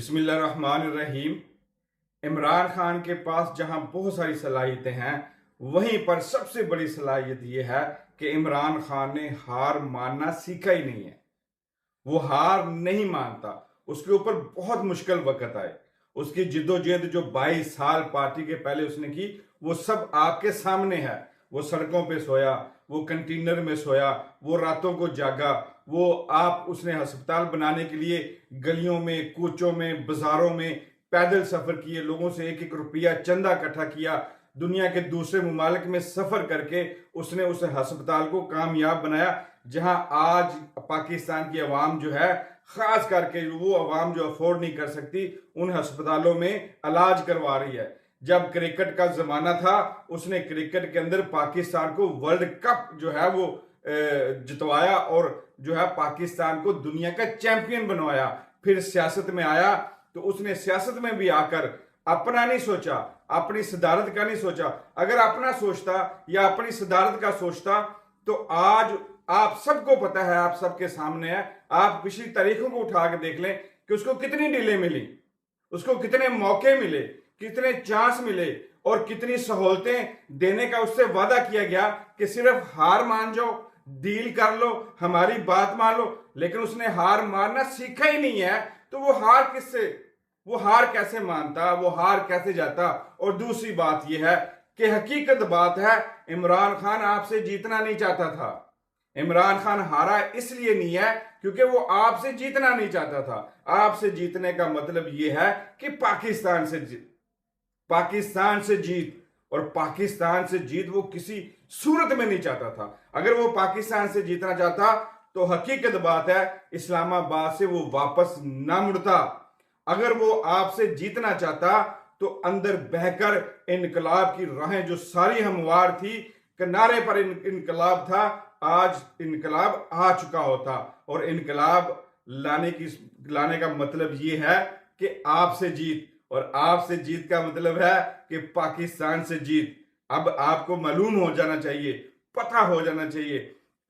बिस्मिल्लाहिर्रहमानिर्रहीम। इमरान खान के पास जहां बहुत सारी सलाहियतें हैं, वहीं पर सबसे बड़ी सलाहियत यह है कि इमरान खान ने हार मानना सीखा ही नहीं है। वो हार नहीं मानता। उसके ऊपर बहुत मुश्किल वक्त आए। उसकी जिद्दोजहद जो 22 साल पार्टी के पहले उसने की, वो सब आपके सामने है। वो सड़कों पे सोया, वो कंटेनर में सोया, वो रातों को जागा, वो आप उसने अस्पताल बनाने के लिए गलियों में, कूचों में, बाजारों में पैदल सफर किए, लोगों से एक एक रुपया चंदा इकट्ठा किया, दुनिया के दूसरे मुमालिक में सफर करके उसने उस अस्पताल को कामयाब बनाया, जहां आज पाकिस्तान की अवाम जो है, खास करके वो अवाम जो अफोर्ड नहीं कर सकती, उन अस्पतालों में इलाज करवा रही है। जब क्रिकेट का जमाना था, उसने क्रिकेट के अंदर पाकिस्तान को वर्ल्ड कप जो है वो जितवाया और जो है पाकिस्तान को दुनिया का चैंपियन बनवाया। फिर सियासत में आया तो उसने सियासत में भी आकर अपना नहीं सोचा, अपनी सदारत का नहीं सोचा। अगर अपना सोचता या अपनी सदारत का सोचता तो आज आप सबको पता है, आप सबके सामने है, आप पिछली तारीखों को उठा के देख लें कि उसको कितनी डीलें मिली, उसको कितने मौके मिले, कितने चांस मिले और कितनी सहूलतें देने का उससे वादा किया गया कि सिर्फ हार मान जाओ, डील कर लो, हमारी बात मान लो। लेकिन उसने हार मानना सीखा ही नहीं है, तो वो हार किससे, वो हार कैसे मानता, वो हार कैसे जाता। और दूसरी बात यह है कि हकीकत बात है, इमरान खान आपसे जीतना नहीं चाहता था। इमरान खान हारा इसलिए नहीं है क्योंकि वो आपसे जीतना नहीं चाहता था। आपसे जीतने का मतलब यह है कि पाकिस्तान से जीत, और पाकिस्तान से जीत वो किसी सूरत में नहीं चाहता था। अगर वो पाकिस्तान से जीतना चाहता तो हकीकत बात है इस्लामाबाद से वो वापस ना मुड़ता। अगर वो आपसे जीतना चाहता तो अंदर बहकर इनकलाब की राहें जो सारी हमवार थी, किनारे पर इनकलाब था, आज इनकलाब आ चुका होता। और इनकलाब लाने का मतलब ये है कि आपसे जीत, और आपसे जीत का मतलब है कि पाकिस्तान से जीत। अब आपको मालूम हो जाना चाहिए, पता हो जाना चाहिए,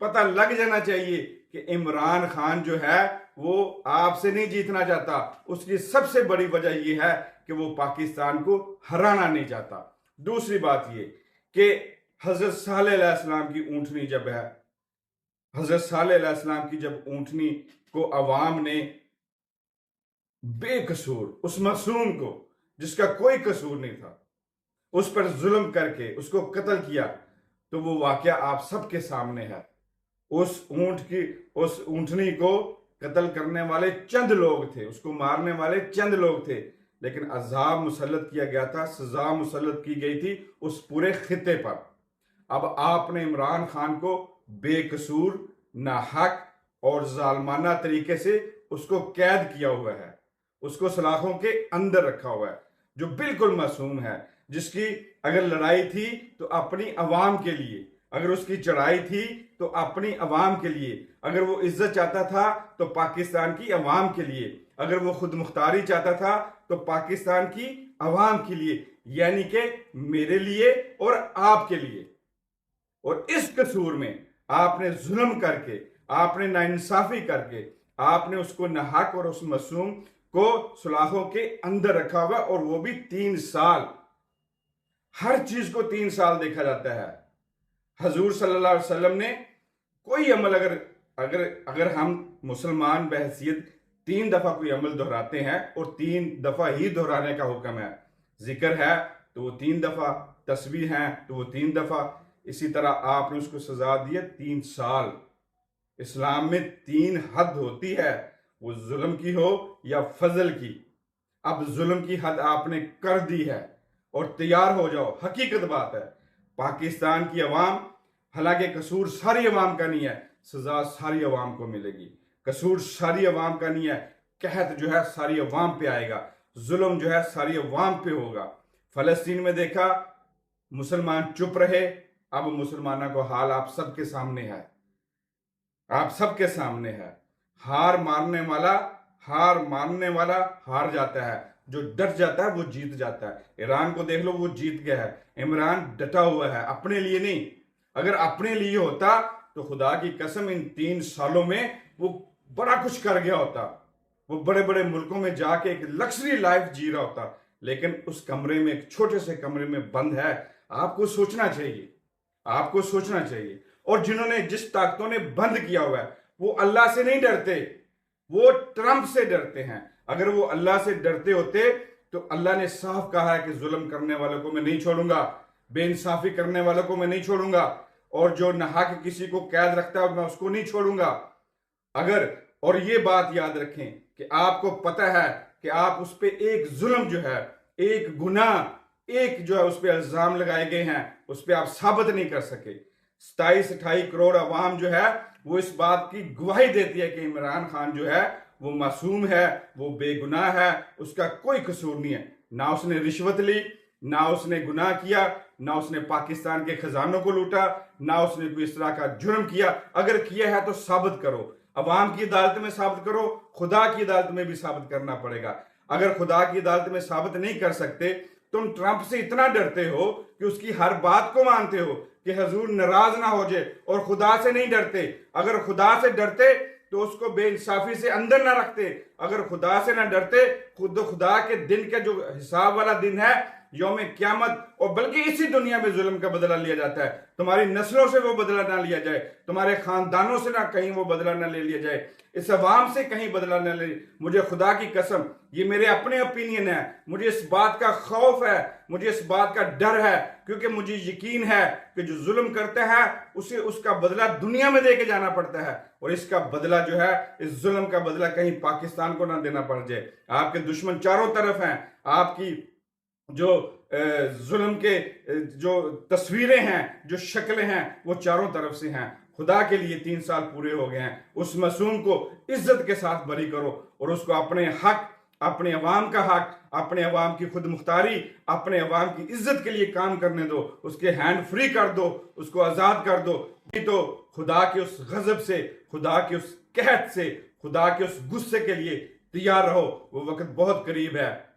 पता लग जाना चाहिए कि इमरान खान जो है वो आपसे नहीं जीतना चाहता। उसकी सबसे बड़ी वजह यह है कि वो पाकिस्तान को हराना नहीं चाहता। दूसरी बात ये कि हजरत सालेह अलैहिस्सलाम की ऊंटनी जब है, हजरत सालेह अलैहिस्सलाम की जब ऊंटनी को अवाम ने बेकसूर, उस मासूम को जिसका कोई कसूर नहीं था, उस पर जुल्म करके उसको कत्ल किया, तो वो वाकया आप सबके सामने है। उस ऊंटनी को कत्ल करने वाले चंद लोग थे, उसको मारने वाले चंद लोग थे, लेकिन अजाब मुसल्लत किया गया था, सजा मुसल्लत की गई थी उस पूरे खिते पर। अब आपने इमरान खान को बेकसूर, नाहक और जालमाना तरीके से उसको कैद किया हुआ है, उसको सलाखों के अंदर रखा हुआ है, जो बिल्कुल मासूम है, जिसकी अगर लड़ाई थी तो अपनी अवाम के लिए, अगर उसकी चढ़ाई थी तो अपनी अवाम के लिए, अगर वो इज्जत चाहता था तो पाकिस्तान की अवाम के लिए, अगर वो खुद मुख्तारी चाहता था तो पाकिस्तान की अवाम के लिए, यानी कि मेरे लिए और आपके लिए। और इस कसूर में आपने जुल्म करके, आपने नाइंसाफी करके, आपने उसको नाहक और उस मासूम को सुलाखों के अंदर रखा हुआ, और वो भी 3 साल। हर चीज को 3 साल देखा जाता है। हजूर सल्लल्लाहु अलैहि वसल्लम ने कोई अमल अगर अगर अगर हम मुसलमान बहसीत 3 दफा कोई अमल दोहराते हैं, और 3 दफा ही दोहराने का हुक्म है, जिक्र है तो वो 3 दफा, तस्बीह है तो वो 3 दफा, इसी तरह आपने उसको सजा दी है 3 साल। इस्लाम में 3 हद होती है, वो जुल्म की हो या फजल की। अब जुल्म की हद आपने कर दी है और तैयार हो जाओ। हकीकत बात है, पाकिस्तान की अवाम, हालांकि कसूर सारी अवाम का नहीं है, सजा सारी अवाम को मिलेगी। कसूर सारी अवाम का नहीं है, कहत जो है सारी अवाम पे आएगा, जुल्म जो है सारी अवाम पे होगा। फलस्तीन में देखा, मुसलमान चुप रहे, अब मुसलमानों को हाल आप सबके सामने है, आप सबके सामने है। हार मानने वाला हार जाता है, जो डट जाता है वो जीत जाता है। ईरान को देख लो, वो जीत गया है। इमरान डटा हुआ है, अपने लिए नहीं। अगर अपने लिए होता तो खुदा की कसम इन 3 सालों में वो बड़ा कुछ कर गया होता। वो बड़े बड़े मुल्कों में जाके एक लग्जरी लाइफ जी रहा होता, लेकिन उस कमरे में, एक छोटे से कमरे में बंद है। आपको सोचना चाहिए, आपको सोचना चाहिए। और जिन्होंने, जिस ताकतों ने बंद किया हुआ है, वो अल्लाह से नहीं डरते, वो ट्रंप से डरते हैं। अगर वो अल्लाह से डरते होते तो अल्लाह ने साफ कहा है कि जुल्म करने वालों को मैं नहीं छोड़ूंगा, बेइंसाफी करने वालों को मैं नहीं छोड़ूंगा, और जो नहा के किसी को कैद रखता है मैं उसको नहीं छोड़ूंगा। अगर, और ये बात याद रखें कि आपको पता है कि आप उस पर एक जुल्म जो है, एक गुनाह, एक जो है उस पर इल्जाम लगाए गए हैं, उस पर आप साबित नहीं कर सके। 27-28 करोड़ अवाम जो है वो इस बात की गवाही देती है कि इमरान खान जो है वो मासूम है, वो बेगुनाह है, उसका कोई कसूर नहीं है। ना उसने रिश्वत ली, ना उसने गुनाह किया, ना उसने पाकिस्तान के खजानों को लूटा, ना उसने कोई इस तरह का जुर्म किया। अगर किया है तो साबित करो, अवाम की अदालत में साबित करो, खुदा की अदालत में भी साबित करना पड़ेगा। अगर खुदा की अदालत में साबित नहीं कर सकते, तुम ट्रंप से इतना डरते हो कि उसकी हर बात को मानते हो कि हजूर नाराज ना हो जाए, और खुदा से नहीं डरते। अगर खुदा से डरते तो उसको बेइंसाफी से अंदर ना रखते। अगर खुदा से ना डरते, खुदा के दिन के जो हिसाब वाला दिन है, यौम क़यामत, और बल्कि इसी दुनिया में जुल्म का बदला लिया जाता है। तुम्हारी नस्लों से वो बदला ना लिया जाए, तुम्हारे खानदानों से ना कहीं वो बदला ना ले लिया जाए, इस अवाम से कहीं बदला ना ले। मुझे खुदा की कसम, ये मेरे अपने ओपिनियन है, मुझे इस बात का खौफ है, मुझे इस बात का डर है, क्योंकि मुझे यकीन है कि जो जुल्म करता है उसे उसका बदला दुनिया में दे के जाना पड़ता है, और इसका बदला जो है, इस जुल्म का बदला कहीं पाकिस्तान को ना देना पड़ जाए। आपके दुश्मन चारों तरफ हैं, आपकी जो जुल्म के जो तस्वीरें हैं, जो शक्लें हैं, वो चारों तरफ से हैं। खुदा के लिए 3 साल पूरे हो गए हैं। उस मासूम को इज्जत के साथ बरी करो, और उसको अपने हक, अपने अवाम का हक, अपने अवाम की खुद मुख्तारी, अपने अवाम की इज्जत के लिए काम करने दो। उसके हैंड फ्री कर दो, उसको आज़ाद कर दो। नहीं तो खुदा के उस गजब से, खुदा के उस कहत से, खुदा के उस गुस्से के लिए तैयार रहो, वो वक्त बहुत करीब है।